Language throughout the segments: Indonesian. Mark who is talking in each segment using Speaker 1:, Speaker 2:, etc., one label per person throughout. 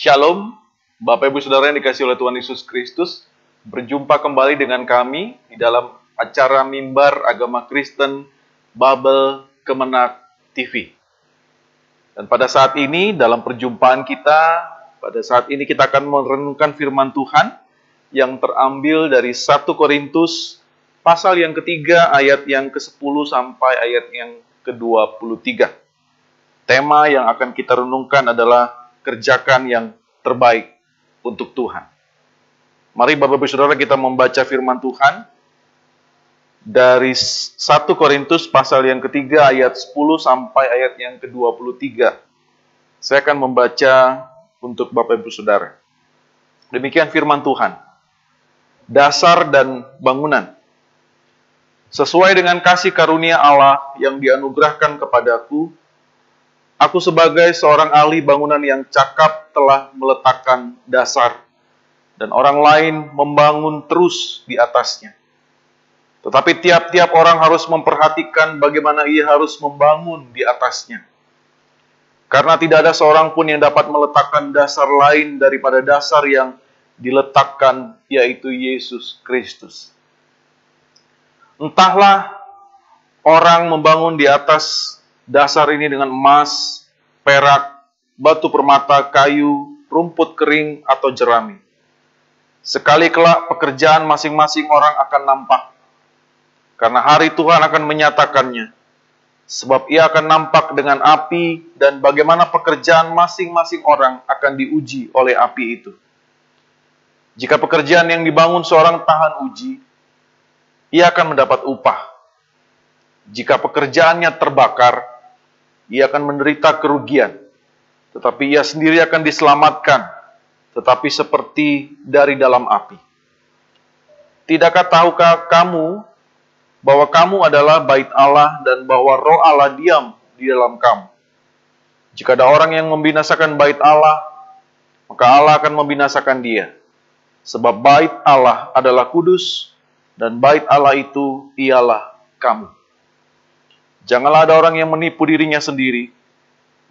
Speaker 1: Shalom, Bapak Ibu Saudara yang dikasihi oleh Tuhan Yesus Kristus. Berjumpa kembali dengan kami di dalam acara Mimbar Agama Kristen Babel Kemenak TV. Dan pada saat ini, dalam perjumpaan kita, pada saat ini kita akan merenungkan firman Tuhan yang terambil dari 1 Korintus pasal yang ketiga, ayat yang ke-10 sampai ayat yang ke-23. Tema yang akan kita renungkan adalah kerjakan yang terbaik untuk Tuhan. Mari Bapak Ibu Saudara kita membaca firman Tuhan dari 1 Korintus pasal yang ketiga ayat 10 sampai ayat yang ke-23. Saya akan membaca untuk Bapak Ibu Saudara. Demikian firman Tuhan. Dasar dan bangunan. Sesuai dengan kasih karunia Allah yang dianugerahkan kepadaku, aku sebagai seorang ahli bangunan yang cakap telah meletakkan dasar, dan orang lain membangun terus di atasnya. Tetapi tiap-tiap orang harus memperhatikan bagaimana ia harus membangun di atasnya. Karena tidak ada seorang pun yang dapat meletakkan dasar lain daripada dasar yang diletakkan, yaitu Yesus Kristus. Entahlah orang membangun di atas dasar ini dengan emas, perak, batu permata, kayu, rumput kering, atau jerami. Sekali kelak pekerjaan masing-masing orang akan nampak. Karena hari Tuhan akan menyatakannya. Sebab ia akan nampak dengan api, dan bagaimana pekerjaan masing-masing orang akan diuji oleh api itu. Jika pekerjaan yang dibangun seorang tahan uji, ia akan mendapat upah. Jika pekerjaannya terbakar, ia akan menderita kerugian, tetapi ia sendiri akan diselamatkan, tetapi seperti dari dalam api. Tidakkah tahukah kamu bahwa kamu adalah bait Allah dan bahwa Roh Allah diam di dalam kamu? Jika ada orang yang membinasakan bait Allah, maka Allah akan membinasakan dia. Sebab bait Allah adalah kudus, dan bait Allah itu ialah kamu. Janganlah ada orang yang menipu dirinya sendiri.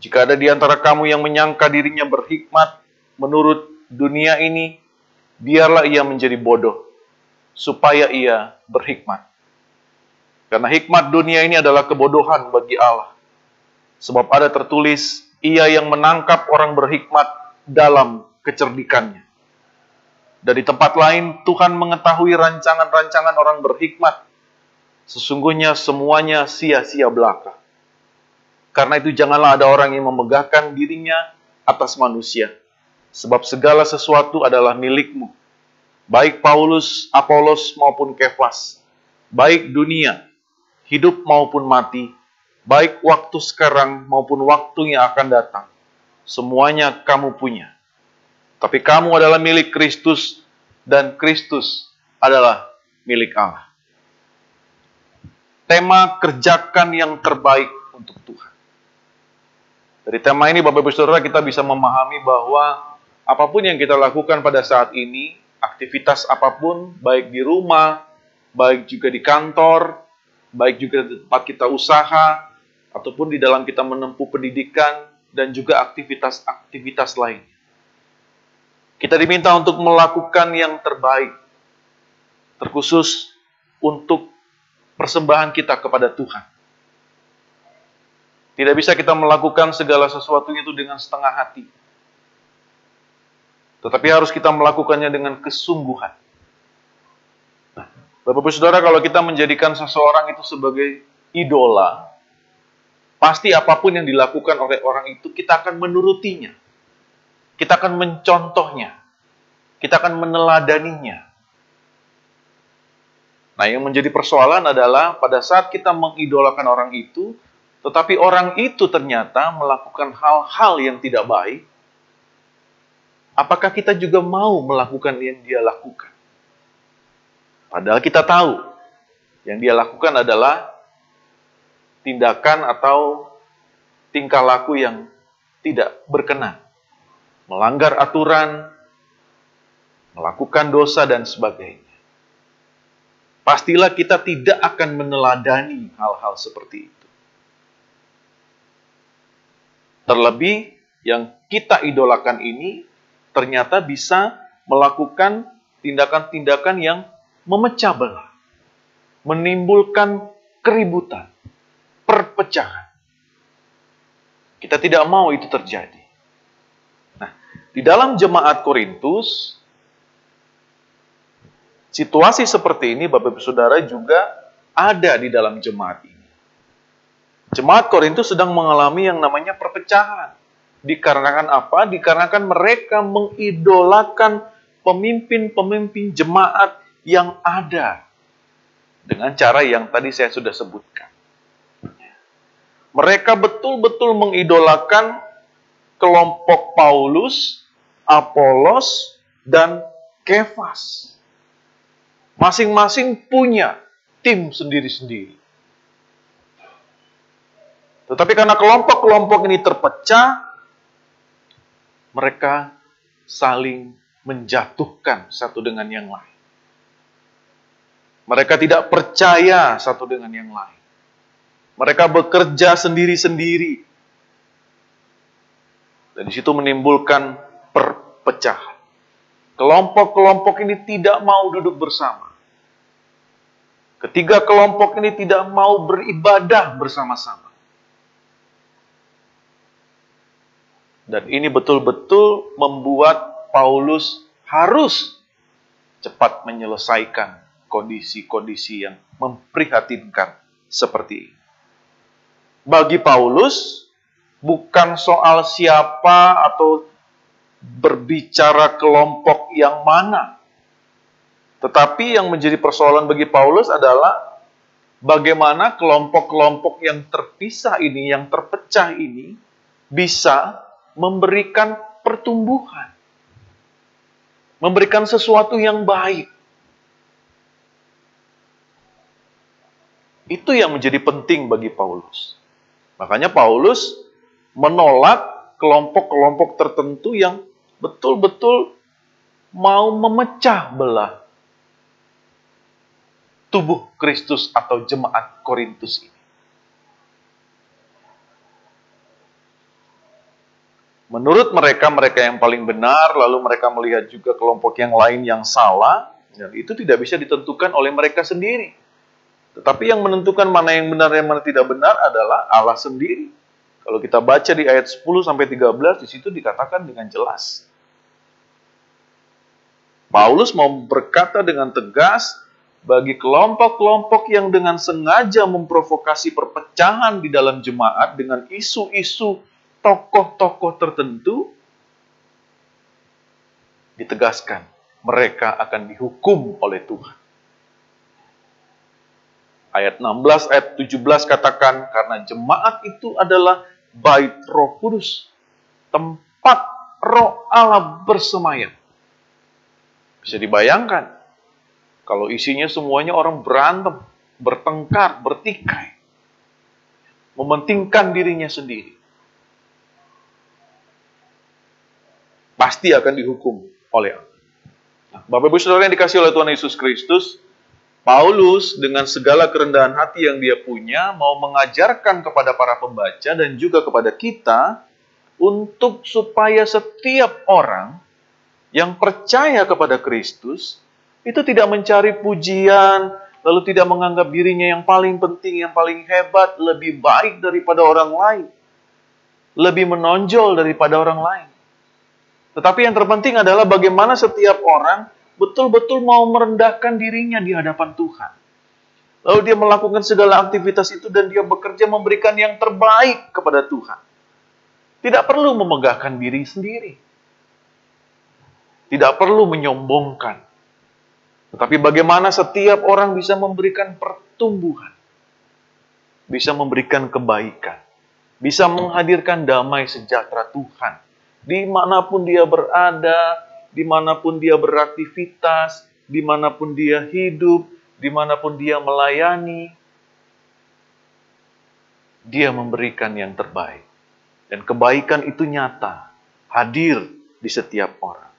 Speaker 1: Jika ada di antara kamu yang menyangka dirinya berhikmat menurut dunia ini, biarlah ia menjadi bodoh, supaya ia berhikmat. Karena hikmat dunia ini adalah kebodohan bagi Allah. Sebab ada tertulis, ia yang menangkap orang berhikmat dalam kecerdikannya. Dan di tempat lain, Tuhan mengetahui rancangan-rancangan orang berhikmat. Sesungguhnya semuanya sia-sia belaka. Karena itu janganlah ada orang yang memegahkan dirinya atas manusia. Sebab segala sesuatu adalah milikmu. Baik Paulus, Apolos maupun Kefas. Baik dunia, hidup maupun mati. Baik waktu sekarang maupun waktu yang akan datang. Semuanya kamu punya. Tapi kamu adalah milik Kristus, dan Kristus adalah milik Allah. Tema kerjakan yang terbaik untuk Tuhan. Dari tema ini Bapak Ibu Saudara kita bisa memahami bahwa apapun yang kita lakukan pada saat ini, aktivitas apapun, baik di rumah, baik juga di kantor, baik juga di tempat kita usaha, ataupun di dalam kita menempuh pendidikan, dan juga aktivitas-aktivitas lain. Kita diminta untuk melakukan yang terbaik, terkhusus untuk persembahan kita kepada Tuhan. Tidak bisa kita melakukan segala sesuatu itu dengan setengah hati. Tetapi harus kita melakukannya dengan kesungguhan. Nah, Bapak-Ibu Saudara, kalau kita menjadikan seseorang itu sebagai idola, pasti apapun yang dilakukan oleh orang itu, kita akan menurutinya. Kita akan mencontohnya. Kita akan meneladaninya. Nah, yang menjadi persoalan adalah pada saat kita mengidolakan orang itu, tetapi orang itu ternyata melakukan hal-hal yang tidak baik, apakah kita juga mau melakukan yang dia lakukan? Padahal kita tahu, yang dia lakukan adalah tindakan atau tingkah laku yang tidak berkenan. Melanggar aturan, melakukan dosa, dan sebagainya. Pastilah kita tidak akan meneladani hal-hal seperti itu. Terlebih yang kita idolakan ini ternyata bisa melakukan tindakan-tindakan yang memecah belah, menimbulkan keributan, perpecahan. Kita tidak mau itu terjadi. Nah, di dalam jemaat Korintus, situasi seperti ini, Bapak Ibu Saudara, juga ada di dalam jemaat ini. Jemaat Korintus sedang mengalami yang namanya perpecahan. Dikarenakan apa? Dikarenakan mereka mengidolakan pemimpin-pemimpin jemaat yang ada. Dengan cara yang tadi saya sudah sebutkan. Mereka betul-betul mengidolakan kelompok Paulus, Apolos, dan Kefas. Masing-masing punya tim sendiri-sendiri. Tetapi karena kelompok-kelompok ini terpecah, mereka saling menjatuhkan satu dengan yang lain. Mereka tidak percaya satu dengan yang lain. Mereka bekerja sendiri-sendiri. Dan di situ menimbulkan perpecahan. Kelompok-kelompok ini tidak mau duduk bersama. Ketiga kelompok ini tidak mau beribadah bersama-sama. Dan ini betul-betul membuat Paulus harus cepat menyelesaikan kondisi-kondisi yang memprihatinkan seperti ini. Bagi Paulus, bukan soal siapa atau berbicara kelompok yang mana. Tetapi yang menjadi persoalan bagi Paulus adalah bagaimana kelompok-kelompok yang terpisah ini, yang terpecah ini, bisa memberikan pertumbuhan. Memberikan sesuatu yang baik. Itu yang menjadi penting bagi Paulus. Makanya Paulus menolak kelompok-kelompok tertentu yang betul-betul mau memecah belah tubuh Kristus atau jemaat Korintus ini. Menurut mereka, mereka yang paling benar, lalu mereka melihat juga kelompok yang lain yang salah, dan itu tidak bisa ditentukan oleh mereka sendiri. Tetapi yang menentukan mana yang benar dan mana tidak benar adalah Allah sendiri. Kalau kita baca di ayat 10-13, di situ dikatakan dengan jelas. Paulus mau berkata dengan tegas, bagi kelompok-kelompok yang dengan sengaja memprovokasi perpecahan di dalam jemaat dengan isu-isu tokoh-tokoh tertentu, ditegaskan, mereka akan dihukum oleh Tuhan. Ayat 16, ayat 17 katakan, karena jemaat itu adalah bait Roh Kudus, tempat Roh Allah bersemayam. Bisa dibayangkan, kalau isinya semuanya orang berantem, bertengkar, bertikai, mementingkan dirinya sendiri, pasti akan dihukum oleh Allah. Nah, Bapak Ibu Saudara yang dikasihi oleh Tuhan Yesus Kristus, Paulus dengan segala kerendahan hati yang dia punya mau mengajarkan kepada para pembaca dan juga kepada kita untuk supaya setiap orang yang percaya kepada Kristus itu tidak mencari pujian, lalu tidak menganggap dirinya yang paling penting, yang paling hebat, lebih baik daripada orang lain, lebih menonjol daripada orang lain. Tetapi yang terpenting adalah bagaimana setiap orang betul-betul mau merendahkan dirinya di hadapan Tuhan. Lalu dia melakukan segala aktivitas itu dan dia bekerja memberikan yang terbaik kepada Tuhan. Tidak perlu memegahkan diri sendiri. Tidak perlu menyombongkan. Tetapi bagaimana setiap orang bisa memberikan pertumbuhan. Bisa memberikan kebaikan. Bisa menghadirkan damai sejahtera Tuhan. Dimanapun dia berada, dimanapun dia beraktivitas, dimanapun dia hidup, dimanapun dia melayani, dia memberikan yang terbaik. Dan kebaikan itu nyata, hadir di setiap orang.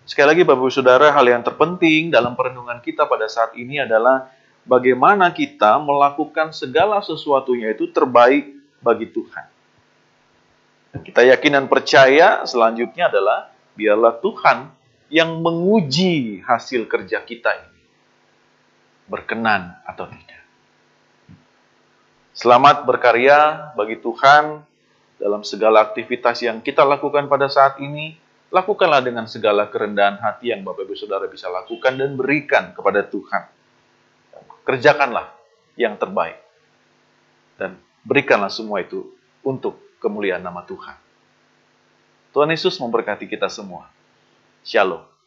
Speaker 1: Sekali lagi Bapak-Ibu Saudara, hal yang terpenting dalam perenungan kita pada saat ini adalah bagaimana kita melakukan segala sesuatunya itu terbaik bagi Tuhan. Dan kita yakin dan percaya selanjutnya adalah biarlah Tuhan yang menguji hasil kerja kita ini, berkenan atau tidak. Selamat berkarya bagi Tuhan dalam segala aktivitas yang kita lakukan pada saat ini. Lakukanlah dengan segala kerendahan hati yang Bapak Ibu Saudara bisa lakukan dan berikan kepada Tuhan. Kerjakanlah yang terbaik. Dan berikanlah semua itu untuk kemuliaan nama Tuhan. Tuhan Yesus memberkati kita semua. Shalom.